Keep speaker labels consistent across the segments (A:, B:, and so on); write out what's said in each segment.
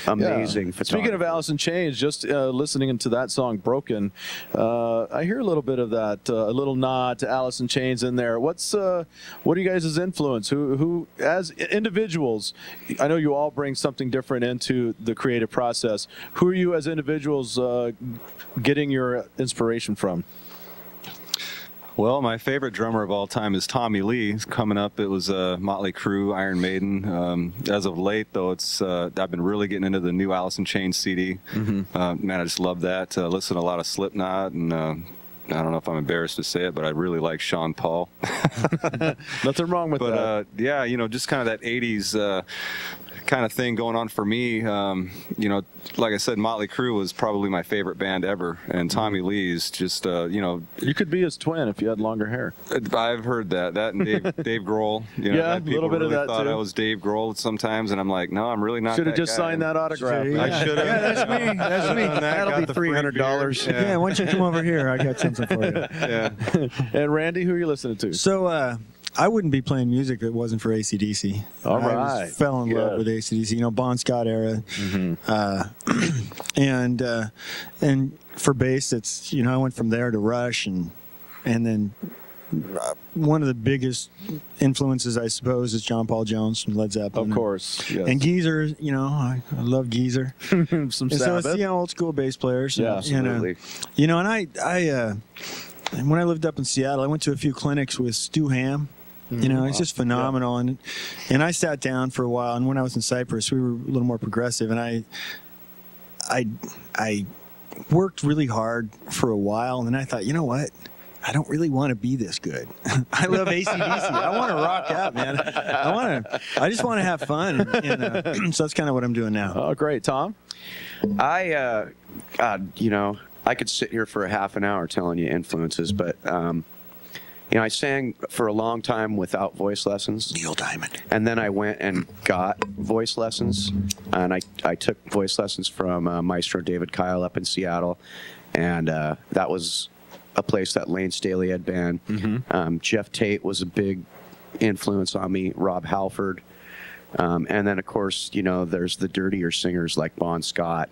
A: amazing photographer.
B: Speaking of Alice in Chains, just listening into that song "Broken," I hear a little bit of that, a little nod to Alice in Chains in there. What are you guys' influence? Who, as individuals, I know you all bring something different into the creative process. Who are you as individuals getting your inspiration from?
C: Well, my favorite drummer of all time is Tommy Lee. Coming up, it was Motley Crue, Iron Maiden. As of late, though, I've been really getting into the new Alice in Chains CD. Man, I just love that. Listen to a lot of Slipknot, and I don't know if I'm embarrassed to say it, but I really like Sean Paul.
B: Nothing wrong with that.
C: But yeah, you know, just kind of that 80s kind of thing going on for me. You know, like I said, Motley Crue was probably my favorite band ever, and Tommy Lee's just, you know.
B: You could be his twin if you had longer hair.
C: I've heard that. That and Dave Grohl. You know,
B: yeah, a little bit
C: really
B: of that
C: thought
B: too.
C: I was Dave Grohl sometimes, and I'm like, no, I'm really not.
B: Should have just signed that autograph.
C: Yeah. I should have.
D: Yeah, that's me. That's me.
A: That'll be $300.
D: Yeah, why don't you come over here? I got something for you.
C: Yeah.
B: And Randy, who are you listening to?
D: So, I wouldn't be playing music if it wasn't for AC/DC.
B: All
D: I
B: right.
D: fell in love with AC/DC. You know, Bon Scott era, and for bass, it's, you know, I went from there to Rush, and then one of the biggest influences, I suppose, is John Paul Jones from Led Zeppelin.
B: Of course, yes.
D: And Geezer, you know, I love Geezer.
B: Some
D: And so
B: Sabbath.
D: it's, you know, old school bass players.
B: Yeah,
A: absolutely.
D: You know, and I when I lived up in Seattle, I went to a few clinics with Stu Hamm. You know, it's just phenomenal. And I sat down for a while, and when I was in Cyprus, we were a little more progressive, and I worked really hard for a while, and then I thought, you know what? I don't really want to be this good. I love AC/DC. I want to rock out, man. I just want to have fun, and so that's kind of what I'm doing now.
B: Oh, great, Tom.
A: God, you know, I could sit here for a half an hour telling you influences, but you know, I sang for a long time without voice lessons.
D: Neil Diamond.
A: And then I went and got voice lessons, and I took voice lessons from Maestro David Kyle up in Seattle, and that was a place that Lane Staley had been. Jeff Tate was a big influence on me, Rob Halford. And then, of course, you know, there's the dirtier singers like Bon Scott.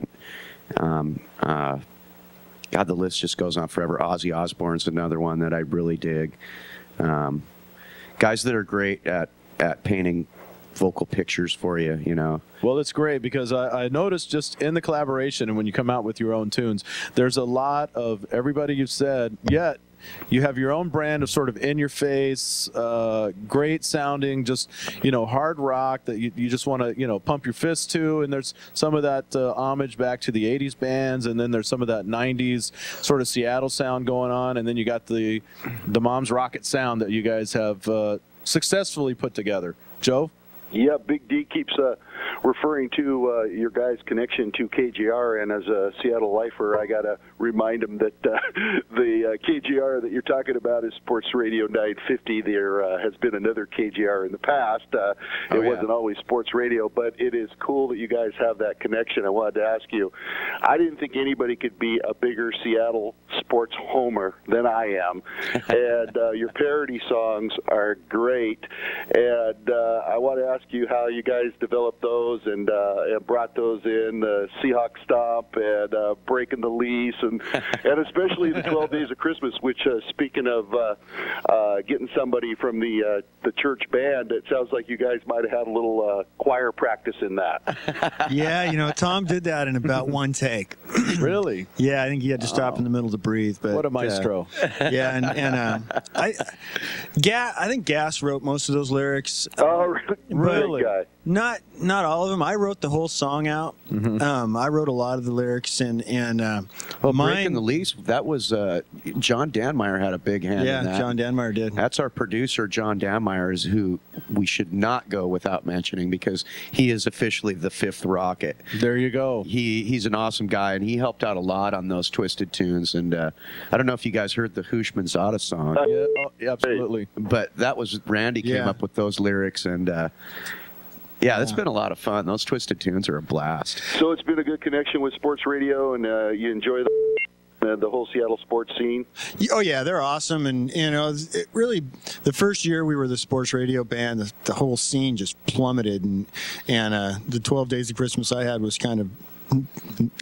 A: God, the list just goes on forever. Ozzy Osbourne's another one that I really dig. Guys that are great at painting vocal pictures for you, you know.
B: Well, it's great because I noticed just in the collaboration and when you come out with your own tunes, there's a lot of everybody you've said, yet you have your own brand of sort of in-your-face, great sounding, just, you know, hard rock that you just want to, you know, pump your fist to. And there's some of that homage back to the 80s bands, and then there's some of that 90s sort of Seattle sound going on. And then you got the Mom's Rocket sound that you guys have successfully put together. Joe?
E: Yeah, Big D keeps referring to your guys' connection to KGR, and as a Seattle lifer, I got to remind him that the KGR that you're talking about is Sports Radio 950. There has been another KGR in the past. It wasn't always Sports Radio, but it is cool that you guys have that connection. I wanted to ask you, I didn't think anybody could be a bigger Seattle sports homer than I am, and your parody songs are great, and I want to ask you how you guys developed those and brought those in, Seahawk Stomp and Breaking the Lease, and especially the 12 Days of Christmas, which, speaking of getting somebody from the church band, it sounds like you guys might have had a little choir practice in that.
D: Yeah, you know, Tom did that in about one take.
B: Really?
D: Yeah, I think he had to stop in the middle to breathe. But
B: what a maestro.
D: Yeah, and I think Gas wrote most of those lyrics.
E: Oh, really?
D: Not all of them. I wrote the whole song out. I wrote a lot of the lyrics, and
A: Breaking the Lease, that was John Danmeyer had a big hand in that.
D: Yeah, John Danmeyer did.
A: That's our producer, John Danmeyer, is who we should not go without mentioning because he is officially the fifth Rocket.
B: There you go.
A: He's an awesome guy, and he helped out a lot on those Twisted tunes. And I don't know if you guys heard the Hushman Zada song.
B: Yeah, absolutely.
A: But that was Randy came up with those lyrics, and yeah, that's been a lot of fun. Those Twisted tunes are a blast.
E: So it's been a good connection with sports radio, and you enjoy them? the whole Seattle sports scene?
D: Oh yeah, they're awesome, and it really, the first year we were the sports radio band, the whole scene just plummeted, and the 12 Days of Christmas I had was kind of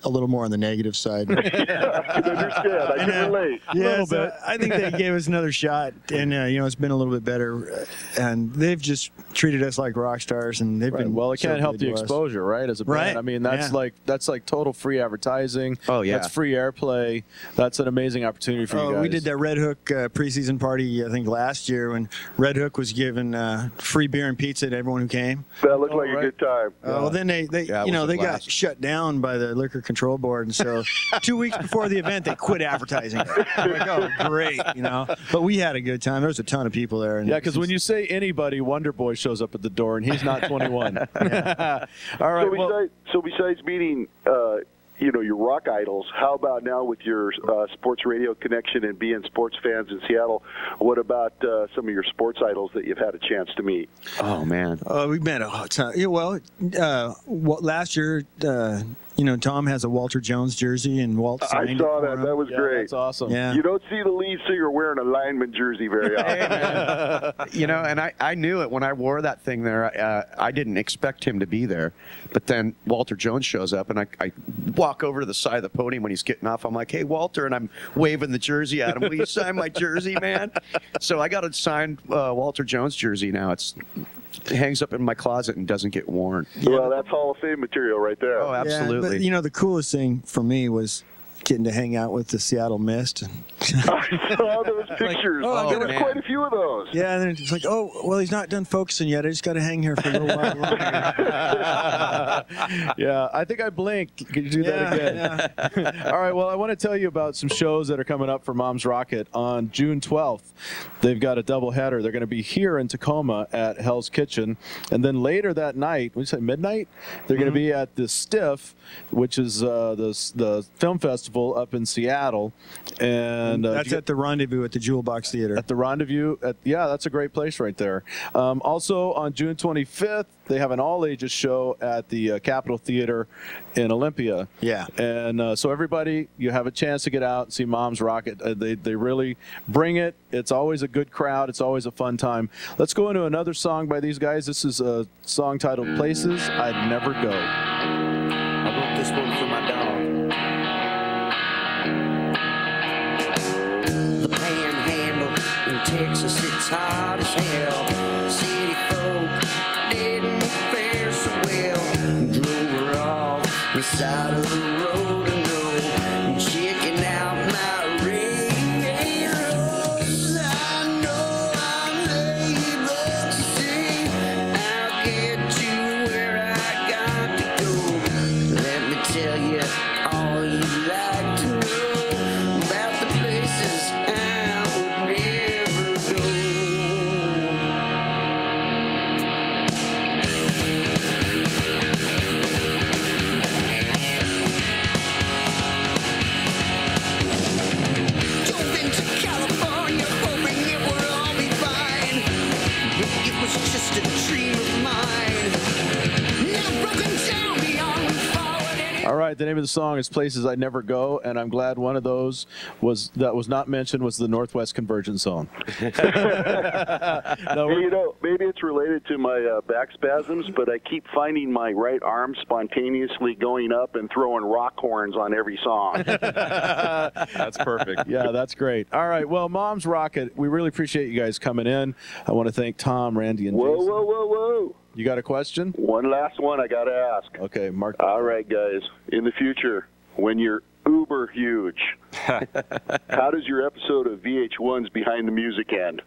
D: a little more on the negative side.
E: Yeah, I can understand. I can relate.
D: Yeah,
B: a little bit.
D: I think they gave us another shot, and it's been a little bit better. And they've just treated us like rock stars, and they've been
B: well. It can't
D: so
B: help
D: good
B: the
D: to us.
B: exposure, right? As a band,
D: Right.
B: I mean, that's like total free advertising.
A: Oh, yeah.
B: That's free airplay. That's an amazing opportunity for you guys.
D: We did that Red Hook preseason party, I think, last year when Red Hook was giving free beer and pizza to everyone who came.
E: That looked like
B: right.
E: a good time.
D: Well, then they
A: Yeah, it was a
D: they got
A: blast.
D: shut down by the Liquor Control Board, and so 2 weeks before the event, they quit advertising. I'm like, oh, great, But we had a good time. There was a ton of people there. And
B: Yeah, because when you say anybody, Wonder Boy shows up at the door, and he's not 21. All right.
E: So besides meeting, your rock idols, how about now with your sports radio connection and being sports fans in Seattle? What about some of your sports idols that you've had a chance to meet?
A: Oh man.
D: we met a ton. Yeah, well, last year, Tom has a Walter Jones jersey, and Walt
E: I
D: signed
E: saw
D: it for
E: that.
D: him.
E: That was
B: Yeah,
E: great.
B: that's awesome.
D: Yeah.
E: You don't see the lead singer wearing a lineman jersey very often.
A: And I knew it when I wore that thing there. I didn't expect him to be there, but then Walter Jones shows up, and I walk over to the side of the podium when he's getting off. I'm like, "Hey, Walter," and I'm waving the jersey at him. Will you sign my jersey, man? So I got a signed Walter Jones jersey now. It hangs up in my closet and doesn't get worn.
E: Well, that's Hall of Fame material right there.
A: Oh, absolutely.
D: Yeah, but, the coolest thing for me was getting to hang out with the Seattle Mist.
E: I saw those pictures.
D: oh,
E: there were
A: man.
E: quite a few of those.
D: Yeah, and then it's like, oh, well, he's not done focusing yet. I just got to hang here for a little while longer.
B: Yeah, I think I blinked. Could you do that again? All right, well, I want to tell you about some shows that are coming up for Mom's Rocket on June 12th. They've got a doubleheader. They're going to be here in Tacoma at Hell's Kitchen. And then later that night, what did you say, midnight? They're going to be at the Stiff, which is the film festival up in Seattle. And
D: That's at the Rendezvous at the Jewel Box Theater.
B: at the Rendezvous. That's a great place right there. Also on June 25th, they have an all-ages show at the Capitol Theater in Olympia.
D: Yeah.
B: And so everybody, you have a chance to get out and see Mom's Rocket. They really bring it. It's always a good crowd. It's always a fun time. Let's go into another song by these guys. This is a song titled Places I'd Never Go.
A: I wrote this one for my dog.
F: The panhandle in Texas, it's hot as hell. City folk didn't fare so well. Drove her off the side of the road and go checking out my rails. I know I'm able to see I'll get to where I got to go. Let me tell you all you'd like to know about the places I would never go. Drove into California hoping it would all be fine. It was just a dream of mine. Now broken down beyond forward any.
B: All right, the name of the song is Places I'd Never Go, and I'm glad one of those was not mentioned was the Northwest Convergence song. No,
E: Hey, maybe it's related to my back spasms, but I keep finding my right arm spontaneously going up and throwing rock horns on every song.
C: That's perfect.
B: yeah, that's great. All right, well, Mom's Rocket, we really appreciate you guys coming in. I want to thank Tom, Randy, and
E: Whoa,
B: Jason.
E: whoa, whoa, whoa.
B: You got a question?
E: One last one I got to ask.
B: Okay, Mark.
E: All right, guys. In the future, when you're uber huge, how does your episode of VH1's Behind the Music end?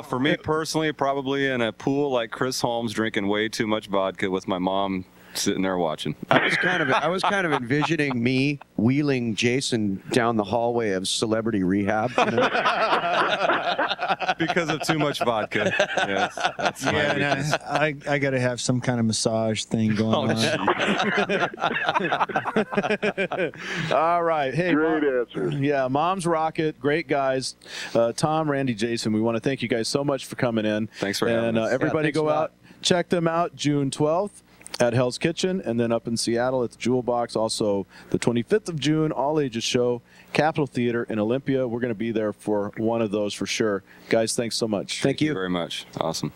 C: For me personally, probably in a pool like Chris Holmes, drinking way too much vodka with my mom sitting there watching.
A: I was kind of envisioning me wheeling Jason down the hallway of celebrity rehab.
C: Because of too much vodka. Yes, that's my weakness.
D: I got to have some kind of massage thing going on.
B: All right. Hey,
E: Great answers.
B: Yeah, Mom's Rocket, great guys. Tom, Randy, Jason, we want to thank you guys so much for coming in.
C: Thanks for having us.
B: Everybody
A: thanks
B: go
A: a lot.
B: out, check them out June 12th. at Hell's Kitchen, and then up in Seattle at the Jewel Box. Also, the 25th of June, all ages show, Capitol Theater in Olympia. We're going to be there for one of those for sure. Guys, thanks so much.
A: Thank you
C: very much. Awesome.